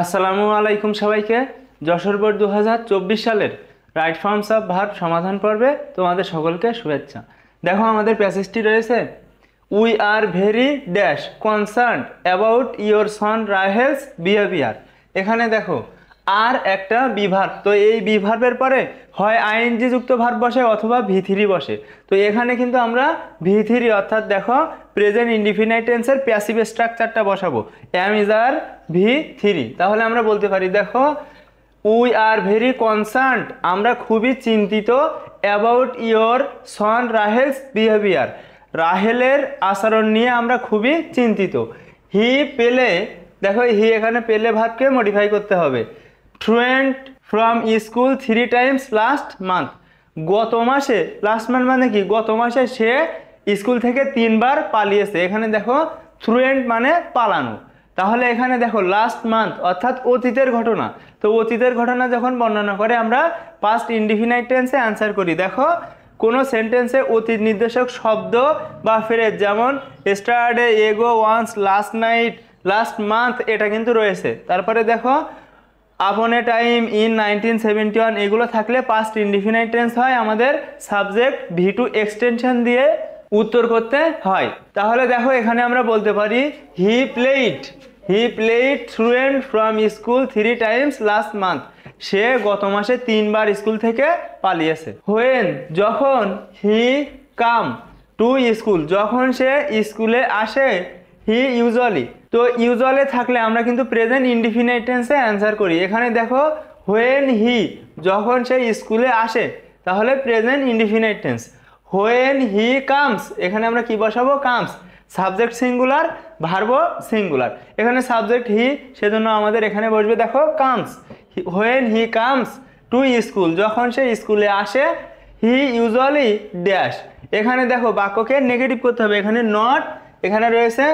আসসালামু আলাইকুম সবাইকে। যশোর বোর্ড 2024 সালের রাইট ফর্মস অফ ভার্ব সমাধান পর্বে তোমাদের সকলকে শুভেচ্ছা। দেখো আমাদের প্যাসেজটি রয়েছে, we are very dash concern about your son Rahel's behaviour. এখানে দেখো আর একটা বিভার্ব, তো এই বিভার্বের পরে হয় আইএনজি যুক্ত ভার্ব বসে অথবা ভি3 বসে। তো এখানে কিন্তু আমরা ভি3 অর্থাৎ দেখো প্রেজেন্ট ইনডিফিনাইট টেন্সের প্যাসিভ স্ট্রাকচারটা বসাবো, অ্যাম ইজ আর ভি3। তাহলে আমরা বলতে পারি দেখো উই আর ভেরি কনসার্নড, আমরা খুবই চিন্তিত, about your son Rahel's behaviour, রাহেলের আচরণ নিয়ে আমরা খুবই চিন্তিত। হি পেলে, দেখো হি এখানে পেলে ভার্বকে মডিফাই করতে হবে। Truant from school 3 times last month, গত মাসে, লাস্ট মান্থ মানে কি, গত মাসে সে স্কুল থেকে 3 বার পালিয়েছে। এখানে দেখো থ্রুয়েন্ট মানে পালানো, তাহলে এখানে দেখো লাস্ট মান্থ অর্থাৎ অতীতের ঘটনা। তো অতীতের ঘটনা যখন বর্ণনা করে আমরা পাস্ট ইনডিফিনাইট টেন্সে অ্যান্সার করি। দেখো কোনো সেন্টেন্সে অতীত নির্দেশক শব্দ বা ফ্রেজ, যেমন yesterday, ago, once, last night, last month, এটা কিন্তু রয়েছে। তারপরে দেখো আপন এ টাইম, ইন 1971, এগুলো থাকলে পাস্ট ইনডিফিনাইট টেন্স হয়, আমাদের সাবজেক্ট ভি2 এক্সটেনশন দিয়ে উত্তর করতে হয়। তাহলে দেখো এখানে আমরা বলতে পারি he played truant from school 3 times last month, সে গত মাসে 3 বার স্কুল থেকে পালিয়েছে। হোয়েন, যখন, হি কাম টু স্কুল, যখন সে স্কুলে আসে, হি ইউজুয়ালি, তো ইউজুয়ালি থাকলে আমরা কিন্তু প্রেজেন্ট ইনডিফিনাইট টেন্সে অ্যান্সার করি। এখানে দেখো হোয়েন হি, যখন সে স্কুলে আসে, তাহলে present indefinite tense. When he comes, এখানে আমরা কি বসাবো, comes, subject singular, verb singular. এখানে সাবজেক্ট হি, সেজন্য আমাদের এখানে বসবে দেখো comes. When he comes to school, যখন সে স্কুলে আসে, হি ইউজুয়ালি ড্যাশ। এখানে দেখো বাক্যকে নেগেটিভ করতে হবে, এখানে নট, এখানে রয়েছে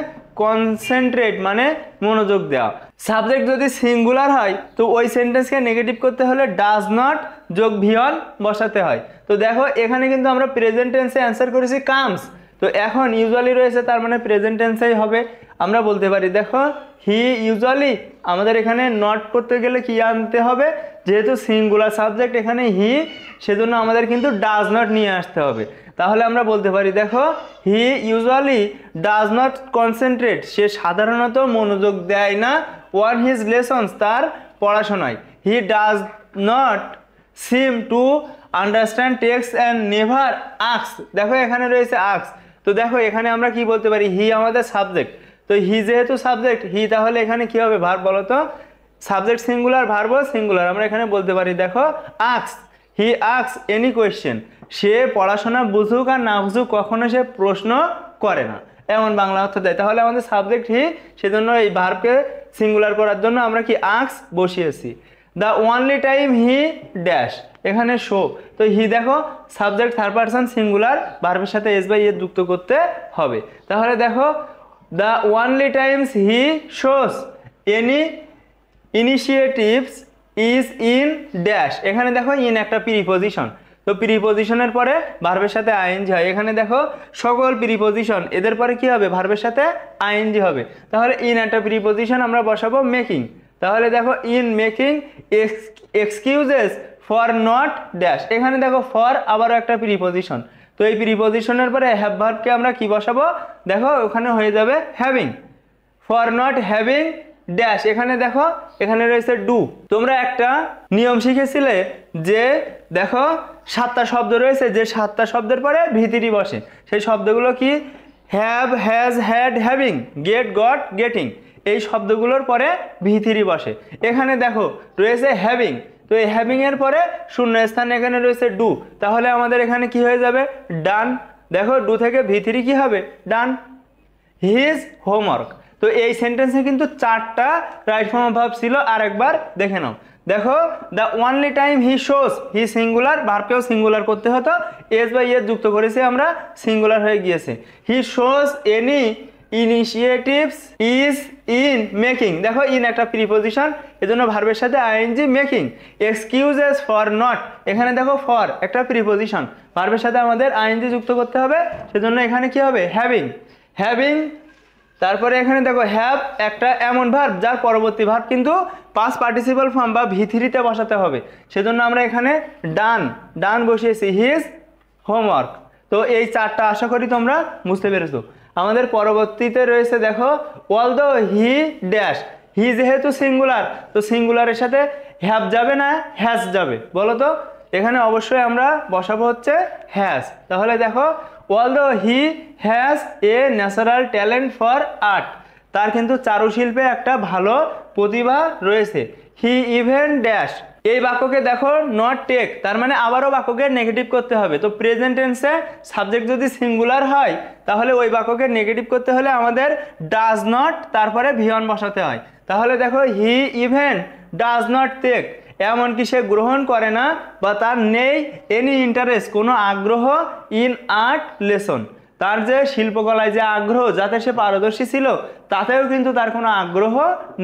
কনসেন্ট্রেট মানে মনোযোগ দেওয়া। সাবজেক্ট যদি সিঙ্গুলার হয় তো ওই সেন্টেন্সকে নেগেটিভ করতে হলে ডাজ নট যোগ ভিয়ন বসাতে হয়। তো দেখো এখানে কিন্তু আমরা প্রেজেন্ট টেন্সে অ্যান্সার করেছি কামস, তো এখন ইউজুয়ালি রয়েছে, তার মানে প্রেজেন্ট টেন্সেই হবে। আমরা বলতে পারি দেখো হি ইউজুয়ালি, আমাদের এখানে নট করতে গেলে কি আনতে হবে, যেহেতু সিঙ্গুলার সাবজেক্ট এখানে হি, সেজন্য আমাদের কিন্তু ডাজ নট নিয়ে আসতে হবে। তাহলে আমরা বলতে পারি দেখো he usually does not concentrate, সে সাধারণত মনোযোগ দেয় না, অন হিজ লেসন্স, তার পড়াশোনায়। He does not seem to understand text and never ask, দেখো এখানে রয়েছে আস্ক। তো দেখো এখানে আমরা কি বলতে পারি, হি আমাদের সাবজেক্ট, তো হি যেহেতু সাবজেক্ট, হি তাহলে এখানে কি হবে, ভার্ব বলো তো, সাবজেক্ট সিঙ্গুলার, ভার্ব সিঙ্গুলার। আমরা এখানে বলতে পারি দেখো ask, he ask any question, সে পড়াশোনা বুঝুক আর না বুঝুক কখনো সে প্রশ্ন করে না, এমন বাংলা অর্থ দেয়। তাহলে আমাদের সাবজেক্ট হি, সেজন্য এই ভার্বকে সিঙ্গুলার করার জন্য আমরা কি আস্ক বসিয়েছি। The only time he dash, এখানে শো, তো হি দেখো সাবজেক্ট থার্ড পারসন সিঙ্গুলার, ভার্বের সাথে এস বাই এ যুক্ত করতে হবে। তাহলে দেখো the only times he shows any initiatives is in dash, এখানে দেখো ইন একটা প্রিপজিশন, তো প্রিপজিশনের পরে ভার্বের সাথে আইএনজি হয়। এখানে দেখো সকল প্রিপজিশন, এদের পরে কি হবে, ভার্বের সাথে আইএনজি হবে। তাহলে ইন একটা প্রিপজিশন আমরা বসাবো মেকিং, তাহলে দেখো in making excuses for not dash, এখানে দেখো ফর আবারও একটা প্রিপজিশন, তো এই প্রিপজিশনের পরে হ্যাভ ভার্বকে আমরা কি বসাবো, দেখো ওখানে হয়ে যাবে having, for not having dash, এখানে দেখো এখানে রয়েছে ডু। তোমরা একটা নিয়ম শিখেছিলে যে দেখো 7টা শব্দ রয়েছে, যে 7টা শব্দের পরে ভি3 বসে, সেই শব্দগুলো কি, have, has, had, having, get, got, getting, এই শব্দগুলোর পরে ভি3 বসে। এখানে দেখো রয়েছে হ্যাভিং, তো এই হ্যাভিং এর পরে শূন্য স্থানে এখানে রয়েছে ডু, তাহলে আমাদের এখানে কি হয়ে যাবে, ডান। দেখো ডু থেকে ভি3 কি হবে, ডান। হিজ হোমওয়ার্ক, তো এই সেন্টেন্সে কিন্তু 4টা রাইট ফর্ম অফ ভার্ব ছিল, আর একবার দেখে নাও। দেখো the only time he shows, he singular, ভার্বকেও সিঙ্গুলার করতে হতো, এস বাই এস যুক্ত করেছি আমরা, সিঙ্গুলার হয়ে গিয়েছে। He shows any initiatives is in making, দেখো ইন একটা প্রিপজিশন, এজন্য ভার্বের সাথে ING making. Excuses for not, এখানে দেখো ফর একটা প্রিপজিশন, ভার্বের সাথে আমাদের আইএনজি যুক্ত করতে হবে, সেজন্য এখানে কি হবে, হ্যাভিং। হ্যাভিং তারপরে এখানে দেখো হ্যাভ একটা এমন ভার্ব যার পরবর্তী ভার্ব কিন্তু পাস্ট পার্টিসিপাল ফর্ম বা V3 তে বসাতে হবে, সেজন্য আমরা এখানে ডান বসিয়েছি হিজ হোমওয়ার্ক। তো এই চারটা আশা করি তোমরা বুঝতে পেরেছো। আমাদের পরবর্তীতে রয়েছে দেখো অলদো হি ড্যাশ, হি যেহেতু সিঙ্গুলার, তো সিঙ্গুলারের সাথে হ্যাভ যাবে না হ্যাজ যাবে বলো তো? এখানে অবশ্যই আমরা বসাবো হচ্ছে হ্যাজ। তাহলে দেখো although he has a natural talent for art, তার কিন্তু চারুশিল্পে একটা ভালো প্রতিভা রয়েছে। হি ইভেন ড্যাশ, এই বাক্যকে দেখো নট টেক, তার মানে আবারও বাক্যকে নেগেটিভ করতে হবে। তো প্রেজেন্ট টেন্সে সাবজেক্ট যদি সিঙ্গুলার হয় তাহলে ওই বাক্যকে নেগেটিভ করতে হলে আমাদের ডাজ নট তারপরে V1 বসাতে হয়। তাহলে দেখো he even does not take, এমনকি সে গ্রহণ করে না বা তার নেই এনি ইন্টারেস্ট, কোনো আগ্রহ ইন আর্ট লেসন, তার যে শিল্পকলায় যে আগ্রহ যাতে সে পারদর্শী ছিল তাতেও কিন্তু তার কোনো আগ্রহ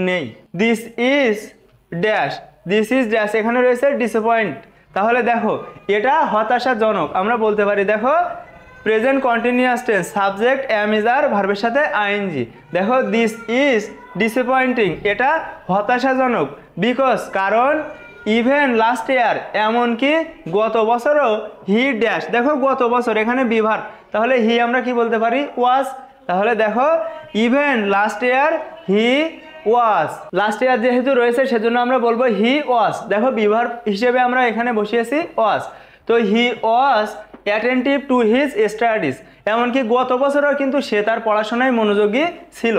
নেই। This is dash, this is dash, এখানে রয়েছে ডিসঅ্যাপয়েন্ট। তাহলে দেখো এটা হতাশাজনক, আমরা বলতে পারি দেখো present continuous tense subject am is are ভার্বের সাথে আইএনজি। দেখো দিস ইজ ডিসঅ্যাপয়েন্টিং, এটা হতাশাজনক, বিকজ কারণ ইভেন লাস্ট ইয়ার, এমনকি গত বছরও হি ড্যাশ, দেখো গত বছর এখানে বিভার, তাহলে হি আমরা কি বলতে পারি ওয়াজ। তাহলে দেখো ইভেন লাস্ট ইয়ার হি ওয়াজ, লাস্ট ইয়ার যেহেতু রয়েছে সেজন্য আমরা বলবো হি ওয়াজ। দেখো বিভার হিসেবে আমরা এখানে বসিয়েছি ওয়াজ। তো হি ওয়াজ অ্যাটেন্টিভ টু হিজ স্টাডিজ, এমনকি গত বছরও কিন্তু সে তার পড়াশোনায় মনোযোগী ছিল।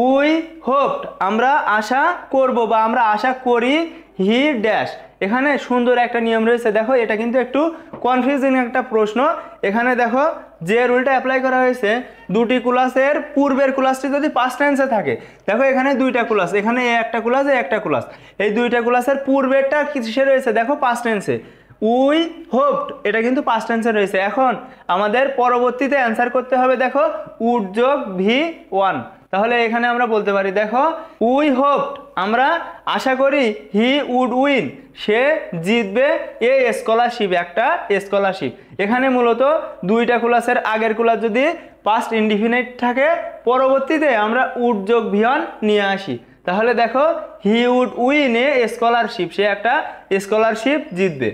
উই হোপড, আমরা আশা করব বা আমরা আশা করি হি ড্যাশ, এখানে সুন্দর একটা নিয়ম রয়েছে। দেখো এটা কিন্তু একটু কনফিউজিং একটা প্রশ্ন। এখানে দেখো যে রুলটা অ্যাপ্লাই করা হয়েছে, দুটি ক্লাসের পূর্বের ক্লাসটি যদি পাস্ট টেন্সে থাকে, দেখো এখানে দুইটা ক্লাস, এখানে একটা ক্লাস একটা ক্লাস, এই দুইটা ক্লাসের পূর্বেরটা কিসে রয়েছে দেখো পাস্ট টেন্সে, উই হোপড এটা কিন্তু পাস্ট টেন্সে রয়েছে। এখন আমাদের পরবর্তীতে অ্যান্সার করতে হবে দেখো উড যোগ V1। তাহলে এখানে আমরা বলতে পারি দেখো উই হোপড, আমরা আশা করি হি উড উইন, সে জিতবে এ স্কলারশিপ, একটা স্কলারশিপ। এখানে মূলত দুইটা ক্লাসের আগের ক্লাস যদি পাস্ট ইনডিফিনিট থাকে, পরবর্তীতে আমরা উড যোগ V1 নিয়ে আসি। তাহলে দেখো he would win a scholarship, সে একটা স্কলারশিপ জিতবে।